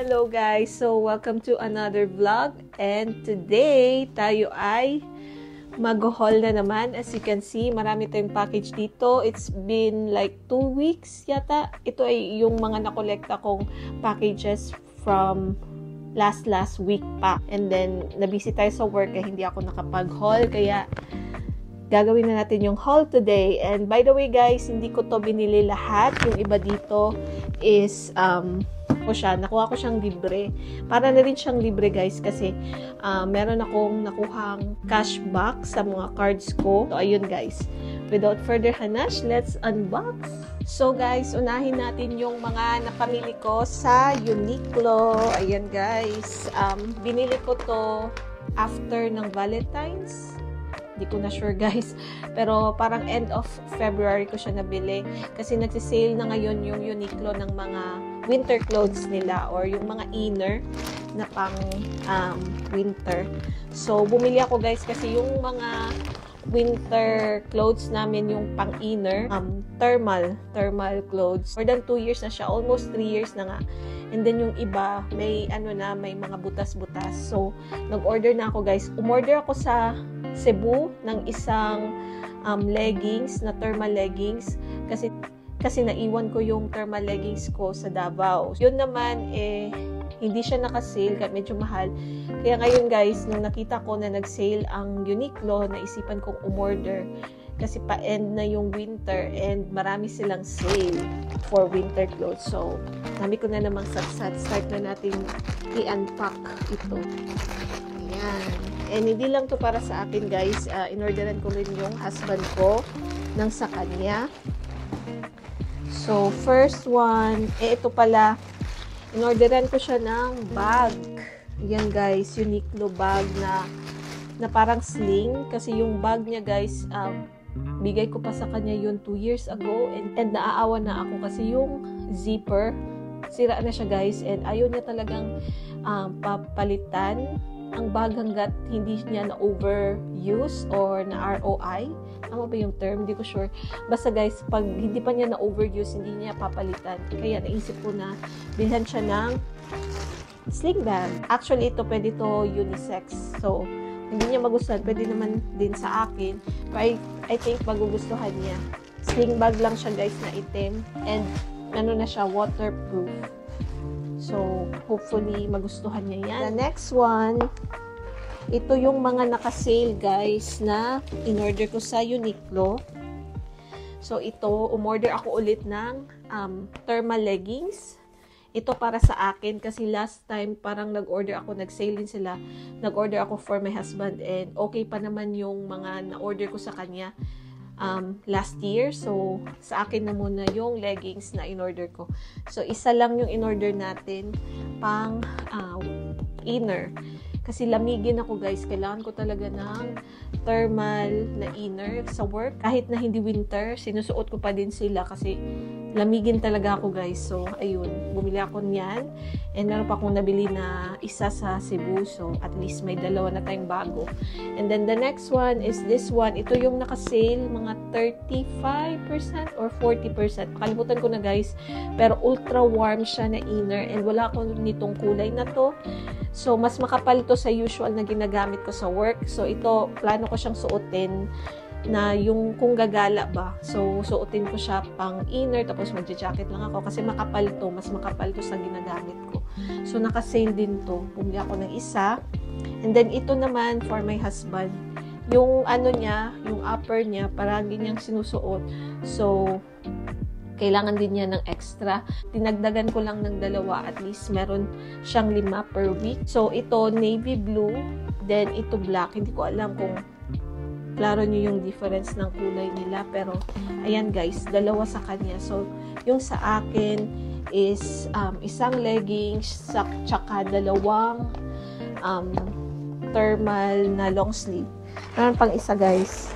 Hello guys! So, welcome to another vlog. And today, tayo ay mag-haul na naman. As you can see, marami tayong package dito. It's been like 2 weeks yata. Ito ay yung mga nakolekta kong packages from last week pa. And then, nabisi tayo sa work kaya hindi ako nakapag-haul. Kaya, gagawin na natin yung haul today. And by the way guys, hindi ko to binili lahat. Yung iba dito is, nakuha ko siyang libre. Para na rin siyang libre guys kasi meron akong nakuhang cashback sa mga cards ko. So ayun guys. Without further hanash, let's unbox. So guys, unahin natin yung mga napamili ko sa Uniqlo. Ayan guys. Binili ko to after ng Valentine's. Hindi ko na sure guys. Pero parang end of February ko siya nabili. Kasi nagsisale na ngayon yung Uniqlo ng mga winter clothes nila or yung mga inner na pang winter. So, bumili ako guys kasi yung mga winter clothes namin, yung pang inner, thermal clothes. More than 2 years na siya. Almost 3 years na nga. And then yung iba, may may mga butas-butas. So, nag-order na ako guys. Umorder ako sa Cebu ng isang leggings, na thermal leggings. Kasi naiwan ko yung thermal leggings ko sa Davao. Yun naman, hindi siya naka-sale, medyo mahal. Kaya ngayon guys, nung nakita ko na nag-sale ang Uniqlo, naisipan kong umorder. Kasi pa-end na yung winter and marami silang sale for winter clothes. So, dami ko na namang satsat. Start na natin i-unpack ito. Ayan. And hindi lang to para sa akin guys. In-orderan ko rin yung husband ko ng sa kanya. So, first one, ito pala, in-orderan ko siya ng bag. Yan guys, Uniqlo bag na parang sling. Kasi yung bag niya guys, bigay ko pa sa kanya yun 2 years ago. And naaawa na ako kasi yung zipper, sira na siya guys. And ayaw niya talagang papalitan ang bag hanggat hindi niya na-overuse or na-ROI. Tama ba yung term? Hindi ko sure. Basta guys, pag hindi pa niya na-overuse, hindi niya papalitan. Kaya naisip ko na bilhan siya ng sling bag. Actually, ito pwede to unisex. So, hindi niya magustuhan. Pwede naman din sa akin. But I think magugustuhan niya. Sling bag lang siya guys na itim. And na siya, waterproof. So, hopefully, magustuhan niya yan. The next one, ito yung mga naka-sale, guys, na in-order ko sa Uniqlo. So, ito, umorder ako ulit ng thermal leggings. Ito para sa akin kasi last time, parang nag-order ako, nag-sale din sila. Nag-order ako for my husband and okay pa naman yung mga na-order ko sa kanya last year. So, sa akin na muna yung leggings na in-order ko. So, isa lang yung in-order natin pang inner. Kasi lamigin ako guys. Kailangan ko talaga ng thermal na inner sa work. Kahit na hindi winter, sinusuot ko pa din sila kasi lamigin talaga ako guys. So, ayun. Bumili ako niyan. And meron pa akong nabili na isa sa Cebu. So, at least may dalawa na tayong bago. And then, the next one is this one. Ito yung naka-sale, mga 35% or 40%. Kalimutan ko na guys. Pero ultra warm siya na inner. And wala akong nitong kulay na to. So, mas makapal ito sa usual na ginagamit ko sa work. So, ito, plano ko siyang suotin na yung kung gagala ba. So, suotin ko siya pang inner, tapos magja-jacket lang ako. Kasi makapal to, mas makapal to sa ginagamit ko. So, naka-sale din to. Bumili ako ng isa. And then, ito naman for my husband. Yung ano niya, yung upper niya, parang niyang sinusuot. So, kailangan din niya ng extra. Dinagdagan ko lang ng 2. At least meron siyang 5 per week. So, ito navy blue. Then, ito black. Hindi ko alam kung klaro niyo yung difference ng kulay nila. Pero, ayan guys, 2 sa kanya. So, yung sa akin is isang leggings, tsaka 2 thermal na long sleeve. Meron pang isa guys.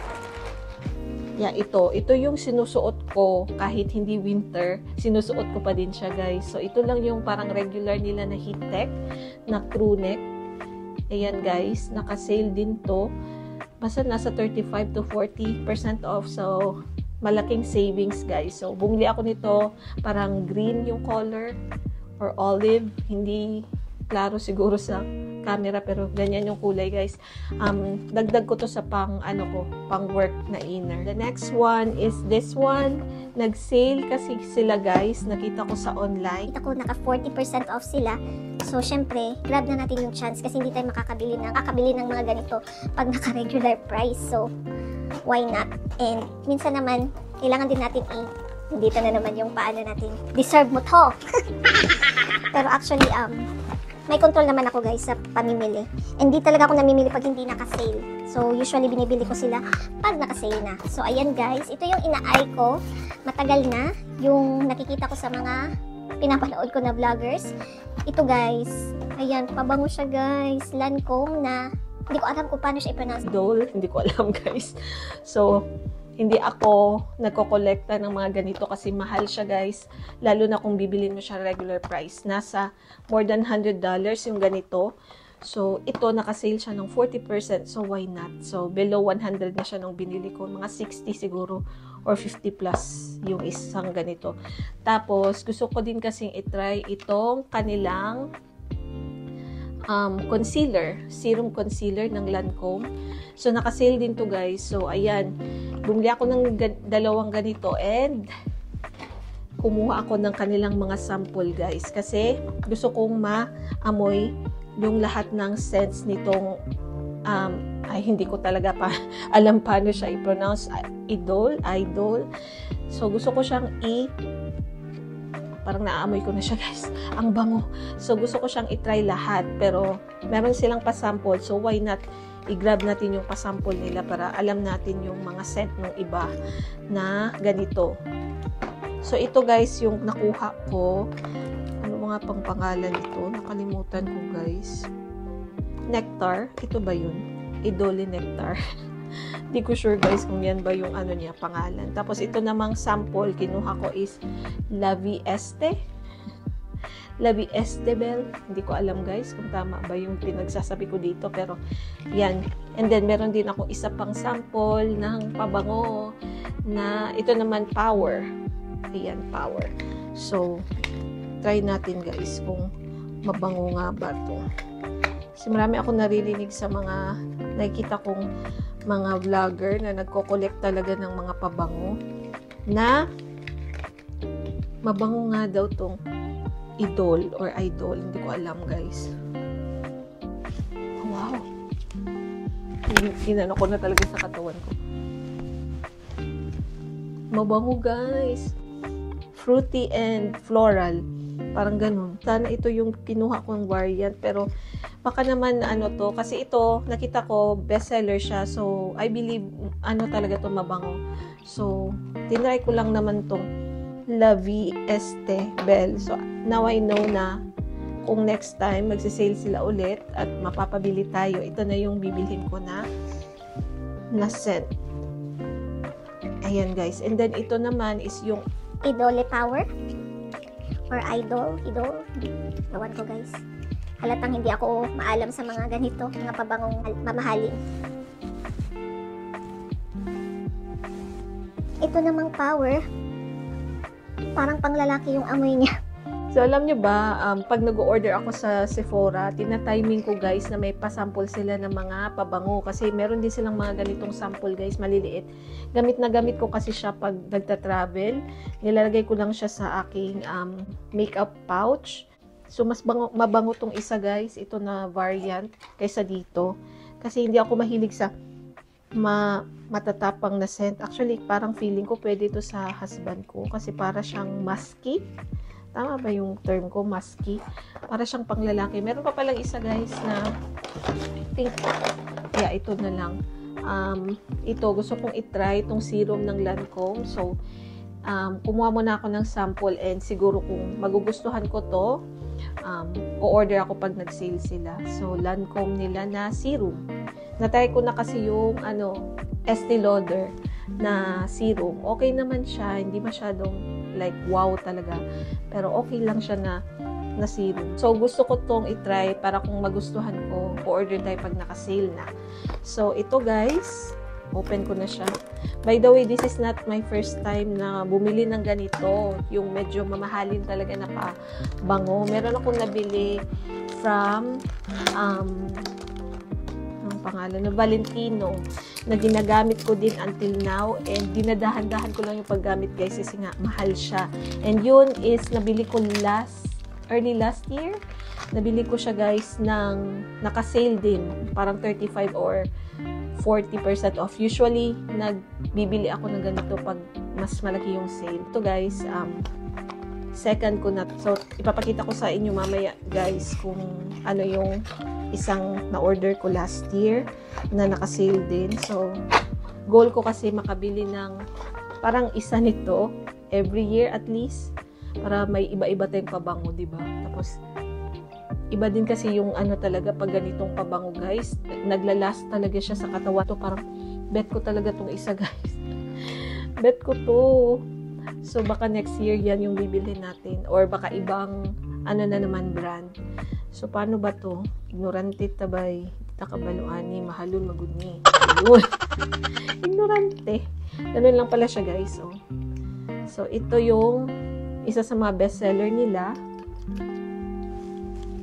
Yeah, ito yung sinusuot ko kahit hindi winter, sinusuot ko pa din siya guys. So, ito lang yung parang regular nila na heat tech, na crew neck. Ayan guys, naka-sale din to. Basta nasa 35 to 40% off. So, malaking savings guys. So, bumili ako nito, parang green yung color. or olive. Hindi klaro siguro sa camera pero ganyan yung kulay guys. Dagdag ko to sa pang work na inner. The next one is this one. Nag-sale kasi sila guys. Nakita ko sa online. Kita ko naka 40% off sila. So syempre, grab na natin yung chance kasi hindi tayo makakabili ng mga ganito pag naka-regular price. So why not? And minsan naman, kailangan din natin dito na naman yung paano natin. Deserve mo to. Pero actually, may control naman ako guys sa pamimili. Hindi talaga ako namimili pag hindi naka-sale. So, usually binibili ko sila pag naka-sale na. So, ayan guys. Ito yung ina-eye ko. Matagal na. Yung nakikita ko sa mga pinapanood ko na vloggers. Ito guys. Ayan, pabango siya guys. Lancome na. Hindi ko alam kung paano siya i-pronounce. Dole. Hindi ko alam guys. So, hindi ako nagko-collecta ng mga ganito kasi mahal siya guys. Lalo na kung bibilin mo siya regular price. Nasa more than $100 yung ganito. So, ito naka-sale siya ng 40%. So, why not? So, below 100 na siya nung binili ko. Mga 60 siguro or 50 plus yung isang ganito. Tapos, gusto ko din kasing itry itong kanilang concealer. Serum concealer ng Lancome. So, naka-sale din to guys. So, ayan. Bumili ako ng dalawang ganito and kumuha ako ng kanilang mga sample guys. Kasi gusto kong maamoy yung lahat ng scents nitong hindi ko talaga pa alam paano siya i-pronounce. Idol. So, gusto ko siyang parang naaamoy ko na siya guys. Ang bango. So, gusto ko siyang i-try lahat. Pero, meron silang pa-sample. So, why not i-grab natin yung pa-sample nila para alam natin yung mga scent ng iba na ganito. So, ito guys, yung nakuha ko. Ano mga pang pangalan ito? Nakalimutan ko guys. Nectar. Ito ba yun? Idole Nectar. Hindi ko sure guys kung yan ba yung pangalan. Tapos ito namang sample, kinuha ko is La Vie Este Belle. Hindi ko alam guys kung tama ba yung pinagsasabi ko dito. Pero yan. And then meron din ako isa pang sample ng pabango na ito naman Power. Ayan, Power. So, try natin guys kung mabango nga ba ito. Kasi marami ako naririnig sa mga nakikita kong mga vlogger na nagko-collect talaga ng mga pabango na mabango nga daw tong Idol or Idol. Hindi ko alam guys. Wow. Inano ko na talaga sa katawan ko. Mabango guys. Fruity and floral. Parang ganun. Sana ito yung kinuha kong variant. Pero baka naman to. Kasi ito, nakita ko, bestseller siya. So, I believe, talaga to mabango. So, tinry ko lang naman tong La Vie Este Belle. So, now I know na kung next time magsisale sila ulit at mapapabili tayo, ito na yung bibilhin ko na scent. Ayan guys. And then, ito naman is yung Idole Power or Idol. Gawan ko guys. Halatang hindi ako maalam sa mga ganito, mga pabangong mamahalin. Ito namang Power, parang panglalaki yung amoy niya. So, alam nyo ba, pag nag-order ako sa Sephora, tina-timing ko guys na may pasample sila ng mga pabango. Kasi meron din silang mga ganitong sample guys, maliliit. Gamit na gamit ko kasi siya pag nagta-travel. Nilalagay ko lang siya sa aking makeup pouch. So, mas mabango tong isa guys, ito na variant, kaysa dito. Kasi hindi ako mahilig sa matatapang na scent. Actually, parang feeling ko pwede ito sa husband ko kasi para siyang musky. Tama ba yung term ko? Musky. Para siyang panglalaki. Meron pa palang isa guys na I think, yeah, ito na lang. Ito, gusto kong itry itong serum ng Lancome. So, kumuha muna ako ng sample and siguro kung magugustuhan ko to, o-order ako pag nag-sale sila. So, Lancome nila na serum. Natry ko na kasi yung Estee Lauder na serum. Okay naman siya. Hindi masyadong like wow talaga. Pero okay lang siya na serum. So, gusto ko tong itry para kung magustuhan ko, o-order tayo pag naka-sale na. So, ito guys, Open ko na siya. By the way, this is not my first time na bumili ng ganito. Yung medyo mamahalin talaga na pabango. Meron akong nabili from ang pangalan na Valentino na ginagamit ko din until now, and dinadahan-dahan ko lang yung paggamit guys kasi nga mahal siya. And yun is nabili ko early last year. Nabili ko siya guys ng naka-sale din, parang 35 or 40% off. Usually nagbibili ako ng ganito pag mas malaki yung sale. Ito guys, second ko na. So ipapakita ko sa inyo mamaya guys kung ano yung isang na-order ko last year na naka-sale din. So goal ko kasi makabili ng parang isa nito every year at least para may iba-iba tayong pabango, di ba? Tapos iba din kasi yung ano talaga pag ganitong pabango guys, naglalast talaga siya sa katawan. To parang bet ko talaga tong isa guys. Bet ko to. So baka next year yan yung bibili natin, or baka ibang ano na naman brand. So paano ba to? Ignorante tabay, takabaluani, mahalon magudni. Ayun. Ignorante. Ganun lang pala siya guys. Oh. So ito yung isa sa mga bestseller nila.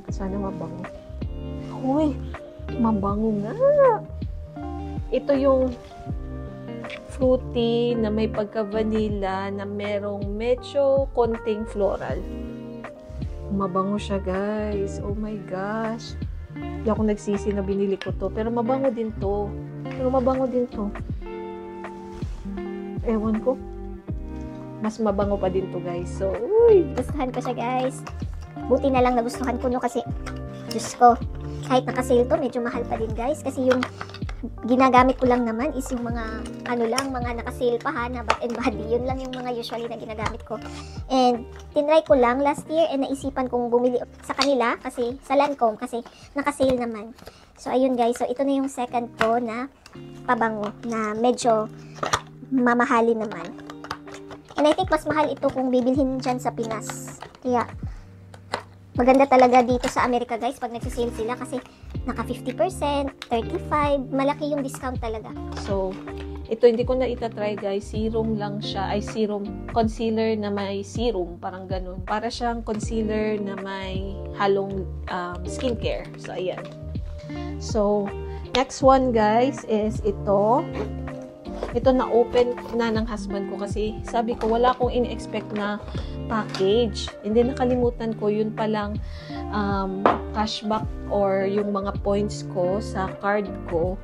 Sana mabango. Uy, mabango nga. Ito yung fruity na may pagka-vanilla na merong medyo konting floral. Mabango siya guys. Oh my gosh. Hindi ako nagsisi na binili ko to. Pero mabango din to. Ewan ko. Mas mabango pa din to guys. So, uy. Gustuhan ko siya guys. Buti na lang nagustuhan ko no kasi Diyos ko, kahit naka-sale to, medyo mahal pa din guys. Kasi yung ginagamit ko lang naman is yung mga mga naka-sale pa ha, na bath and body. Yun lang yung mga usually na ginagamit ko. And tinry ko lang last year and naisipan kong bumili sa kanila kasi sa Lancome kasi naka-sale naman. So ayun guys, so ito na yung second ko na pabango na medyo mamahalin naman. And I think mas mahal ito kung bibilhin dyan sa Pinas. Kaya maganda talaga dito sa Amerika guys pag nagsisale sila kasi naka 50%, 35%, malaki yung discount talaga. So, ito hindi ko na itatry guys, serum lang siya, concealer na may serum, parang ganun. Para siyang concealer na may halong skincare. So, ayan. So, next one guys is ito. Ito na open na ng husband ko kasi sabi ko wala akong in-expect na package. And then nakalimutan ko yun palang cashback or yung mga points ko sa card ko.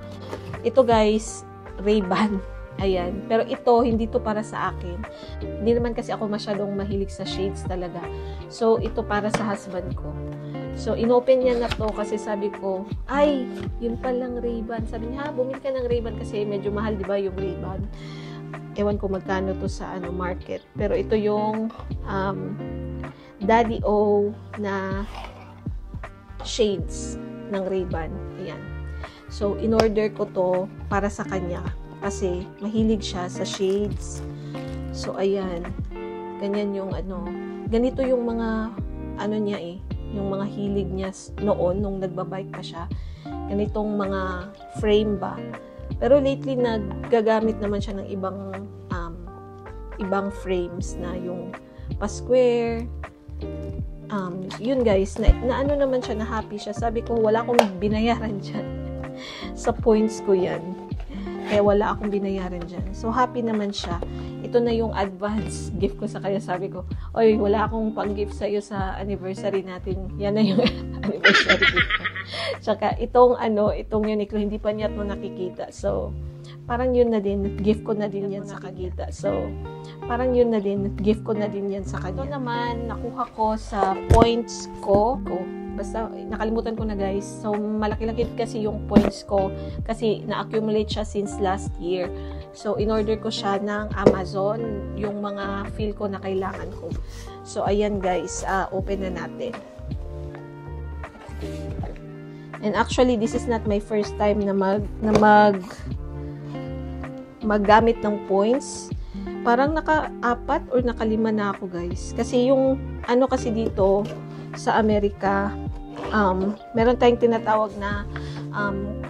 Ito guys, Ray-Ban. Ayan. Pero ito, hindi to para sa akin. Hindi naman kasi ako masyadong mahilig sa shades talaga. So, ito para sa husband ko. So, inopen niya na to kasi sabi ko, ay, yun palang Ray-Ban. Sabi niya, bumili ka ng Ray-Ban kasi medyo mahal, di ba, yung Ray-Ban. Ewan ko magkano to sa market. Pero ito yung Daddy O na shades ng Ray-Ban. Ayan. So, in-order ko to para sa kanya kasi mahilig siya sa shades. So, ayan. Ganyan yung ganito yung mga niya yung mga hilig niya noon nung nagbabike pa siya. Ganitong mga frame ba. Pero lately naggagamit naman siya ng ibang frames na yung pa-square. Yun guys, na naman siya, na happy siya. Sabi ko, wala akong binayaran dyan. Sa points ko yan. Kaya wala akong binayaran dyan. So, happy naman siya. Ito na yung advance gift ko sa kanya. Sabi ko, oy, wala akong pang-gift sa'yo sa anniversary natin. Yan na yung anniversary gift ko. Tsaka, itong Uniqlo, hindi pa niya ito nakikita. So, parang yun na din. Gift ko na din yan sa kagita. So, parang yun na din. Gift ko na din yan sa kanya. Ito naman, nakuha ko sa points ko. Basta, nakalimutan ko na guys. So, malaki-laki kasi yung points ko kasi na-accumulate siya since last year. So, in-order ko siya ng Amazon, yung mga feel ko na kailangan ko. So, ayan guys, open na natin. And actually, this is not my first time na maggamit ng points. Parang naka-4 or naka-5 na ako guys. Kasi yung kasi dito sa Amerika, meron tayong tinatawag na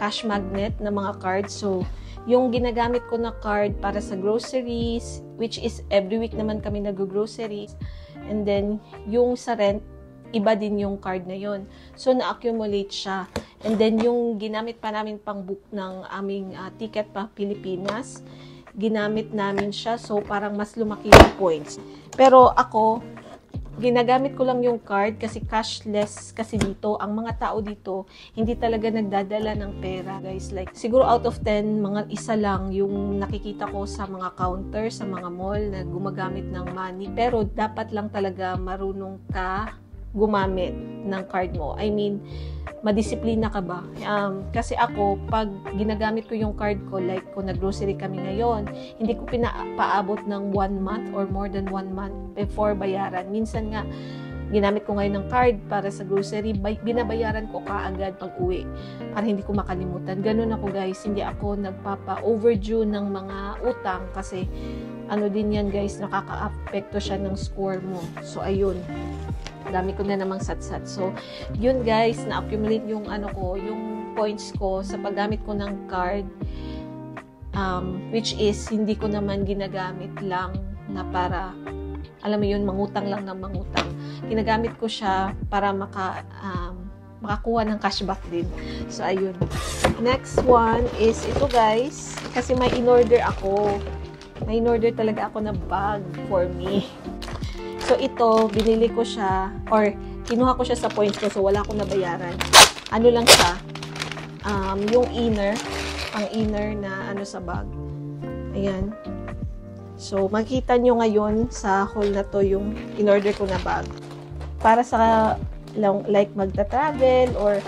cash magnet na mga cards. So, yung ginagamit ko na card para sa groceries, which is every week naman kami nag-groceries. And then, yung sa rent, iba din yung card na yon. So, na-accumulate siya. And then, yung ginamit pa namin pang book ng aming ticket pa Pilipinas, ginamit namin siya. So, parang mas lumaki yung points. Pero ako, ginagamit ko lang yung card kasi cashless kasi dito. Ang mga tao dito, hindi talaga nagdadala ng pera, guys. Like, siguro out of 10, mga isa lang yung nakikita ko sa mga counter, sa mga mall na gumagamit ng money. Pero dapat lang talaga marunong ka gumamit ng card mo. I mean, madisiplina ka ba? Kasi ako, pag ginagamit ko yung card ko, like kung nag-grocery kami ngayon, hindi ko paabot ng 1 month or more than 1 month before bayaran. Minsan nga, ginamit ko ngayon ng card para sa grocery, binabayaran ko kaagad pag uwi para hindi ko makalimutan. Ganun ako, guys. Hindi ako nagpapa-overdue ng mga utang kasi ano din yan, guys, nakaka-apekto siya ng score mo. So, ayun. Dami ko na namang satsat. So, yun, guys, na-accumulate yung yung points ko sa paggamit ko ng card, which is hindi ko naman ginagamit lang na para, alam mo yun, mangutang lang ng mangutang. Ginagamit ko siya para makakuha ng cashback din. So, ayun. Next one is ito, guys, kasi may in-order ako. May in-order talaga ako na bag for me. So, ito, binili ko siya, or kinuha ko siya sa points ko, so wala akong nabayaran. Ano lang siya, yung inner, ang inner na sa bag. Ayan. So, makita nyo ngayon sa haul na to yung in-order ko na bag. Para sa, like, magta-travel, or,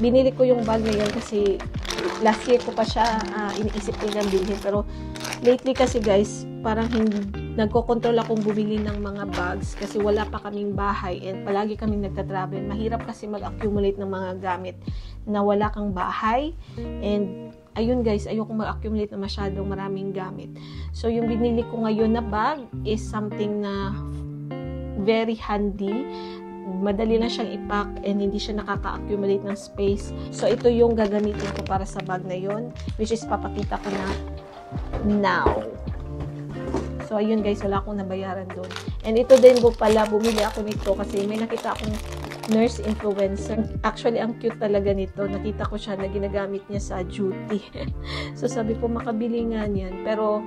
binili ko yung bag na yun kasi last year ko pa siya iniisip ko yung bilhin. Pero, lately kasi, guys, parang hindi, nagko-control akong bumili ng mga bags kasi wala pa kaming bahay and palagi kaming nagta-travel. Mahirap kasi mag-accumulate ng mga gamit na wala kang bahay. And ayun, guys, ayoko mag-accumulate na masyadong maraming gamit. So, yung binili ko ngayon na bag is something na very handy. Madali lang siyang i-pack and hindi siya nakaka-accumulate ng space. So, ito yung gagamitin ko para sa bag na yun, which is papakita ko na now. So, ayun, guys, wala akong nabayaran doon. And ito din pala, bumili ako nito kasi may nakita akong nurse influencer. Actually, ang cute talaga nito. Nakita ko siya na ginagamit niya sa duty. So, sabi ko, makabili nga niyan. Pero,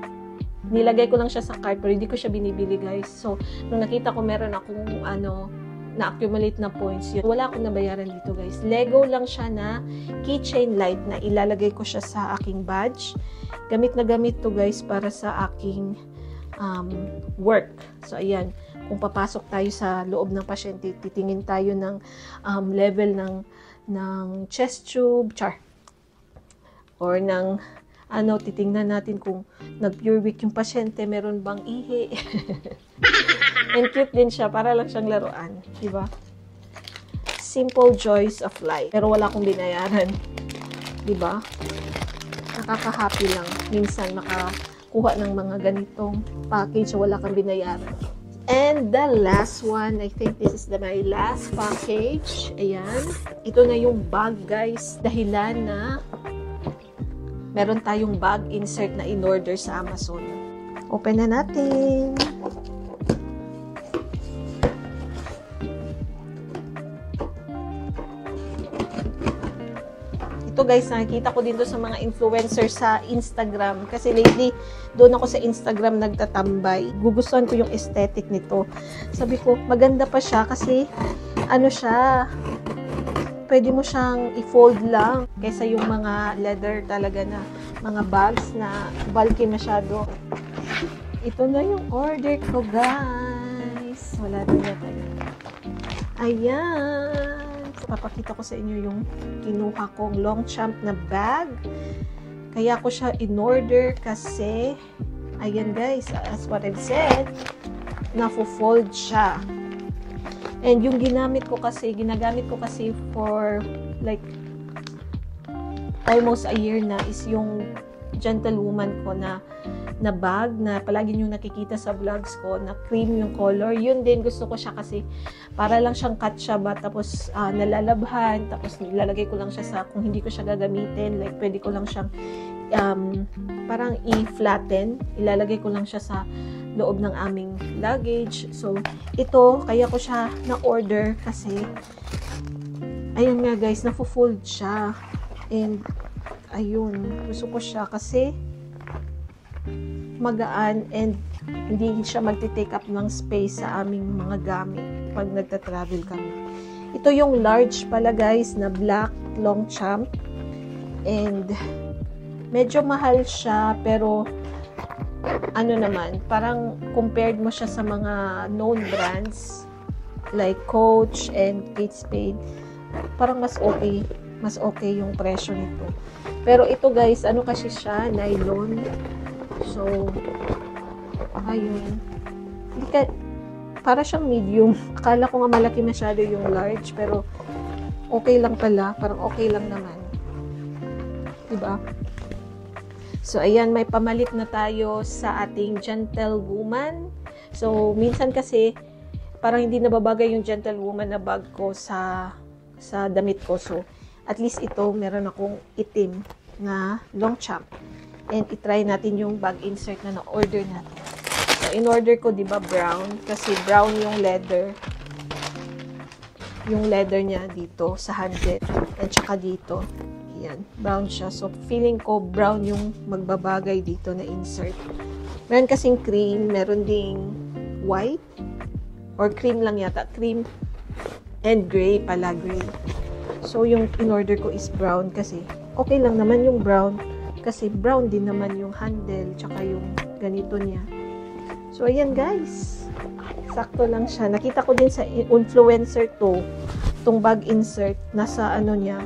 nilagay ko lang siya sa cart, pero hindi ko siya binibili, guys. So, nung nakita ko, meron akong, na-accumulate na points yun. Wala akong nabayaran dito, guys. Lego lang siya na keychain light na ilalagay ko siya sa aking badge. Gamit na gamit to, guys, para sa aking work. So, ayan. Kung papasok tayo sa loob ng pasyente, titingin tayo ng level ng chest tube, or ng titingnan natin kung nag-pure weak yung pasyente, meron bang ihi. And cute din siya, para lang siyang laruan. Diba? Simple joys of life. Pero wala akong binayaran. Diba? Nakaka-happy lang. Minsan makakuha ng mga ganitong package, wala kang binayaran. And the last one, I think this is my last package. Ayan. Ito na yung bag, guys. Dahilan na meron tayong bag insert na in-order sa Amazon. Open na natin. Ito, guys, nakikita ko dito sa mga influencer sa Instagram. Kasi lately, doon ako sa Instagram nagtatambay. Gugustuhan ko yung aesthetic nito. Sabi ko, maganda pa siya kasi siya, pwede mo siyang i-fold lang kaysa yung mga leather talaga na mga bags na bulky masyado. Ito na yung order ko, guys. Wala din na tayo. Ayan. Papakita ko sa inyo yung kinuha kong Longchamp na bag. Kaya ko siya in-order kasi, ayan, guys, as what I've said, na-fold siya. And yung ginagamit ko kasi for like almost a year na is yung gentlewoman ko na bag na palagi nyo nakikita sa vlogs ko na cream yung color. Yun din gusto ko siya kasi para lang siyang katsyaba tapos nalalabhan tapos nilalagay ko lang siya sa kung hindi ko siya gagamitin like pwede ko lang siyang parang i-flatten. Ilalagay ko lang siya sa loob ng aming luggage. So, ito, kaya ko siya na-order kasi ayun nga guys, na-fold siya. And, ayun, gusto ko siya kasi magaan and hindi siya magti-take up ng space sa aming mga gamit pag nagta-travel kami. Ito yung large pala guys na black Longchamp. And, medyo mahal siya pero ano naman, parang compared mo siya sa mga known brands like Coach and Kate Spade, parang mas okay yung presyo nito. Pero ito guys, ano kasi siya, nylon. So, ayun. Para siyang medium. Akala ko nga malaki masyado yung large, pero okay lang pala. Parang okay lang naman. Diba? So, ayan, may pamalit na tayo sa ating gentlewoman. So, minsan kasi, parang hindi nababagay yung gentlewoman na bag ko sa damit ko. So, at least ito, meron akong itim na Longchamp. And itry natin yung bag insert na na-order natin. So, in-order ko, diba, brown. Kasi brown yung leather. Yung leather niya dito sa handle. And tsaka dito. Yan, brown siya. So, feeling ko brown yung magbabagay dito na insert. Meron kasing cream, meron ding white, or cream lang yata. Cream and gray pala, gray. So, yung in-order ko is brown kasi okay lang naman yung brown kasi brown din naman yung handle tsaka yung ganito niya. So, ayan guys. Sakto lang siya. Nakita ko din sa influencer tong bag insert. Nasa ano niya,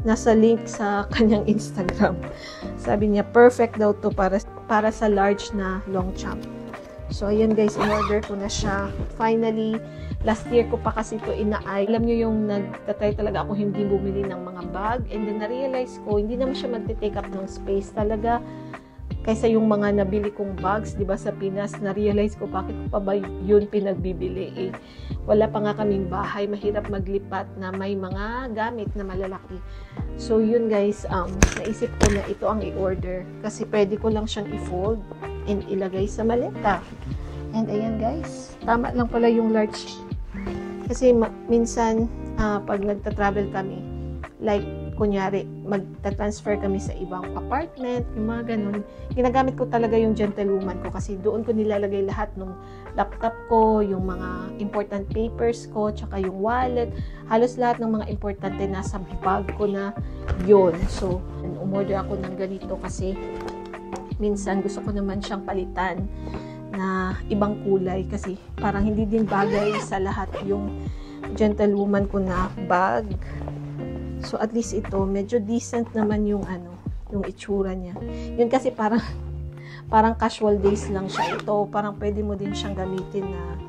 nasa link sa kanyang Instagram. Sabi niya, perfect daw to para sa large na Longchamp. So, ayan guys, in-order ko na siya. Finally, last year ko pa kasi ito ina-eye. Alam nyo yung nagtatry talaga ako hindi bumili ng mga bag. And then, na-realize ko, hindi naman siya magte-take up ng space talaga. Kaysa yung mga nabili kong bags, di ba sa Pinas, na-realize ko bakit ko pa ba yun pinagbibili. Wala pa nga kaming bahay, mahirap maglipat na may mga gamit na malalaki. So yun guys, naisip ko na ito ang i-order kasi pwede ko lang siyang i-fold and ilagay sa maleta. And ayan guys, tama lang pala yung large. Kasi minsan, pag nagta-travel kami, like kunyari, magta-transfer kami sa ibang apartment, yung mga ganun. Ginagamit ko talaga yung gentlewoman ko kasi doon ko nilalagay lahat ng laptop ko, yung mga important papers ko, tsaka yung wallet. Halos lahat ng mga importante nasa bag ko na yun. So, umorder ako ng ganito kasi minsan gusto ko naman siyang palitan na ibang kulay kasi parang hindi din bagay sa lahat yung gentlewoman ko na bag. So, at least ito, medyo decent naman yung yung itsura niya. Yun kasi parang casual days lang siya. Ito, parang pwede mo din siyang gamitin na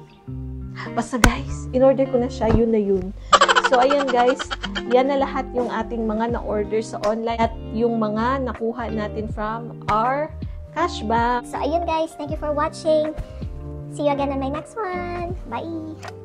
basta guys, in-order ko na siya, yun na yun. So, ayan guys, yan na lahat yung ating mga na-order sa online at yung mga nakuha natin from our cashback. So, ayun guys, thank you for watching. See you again on my next one. Bye!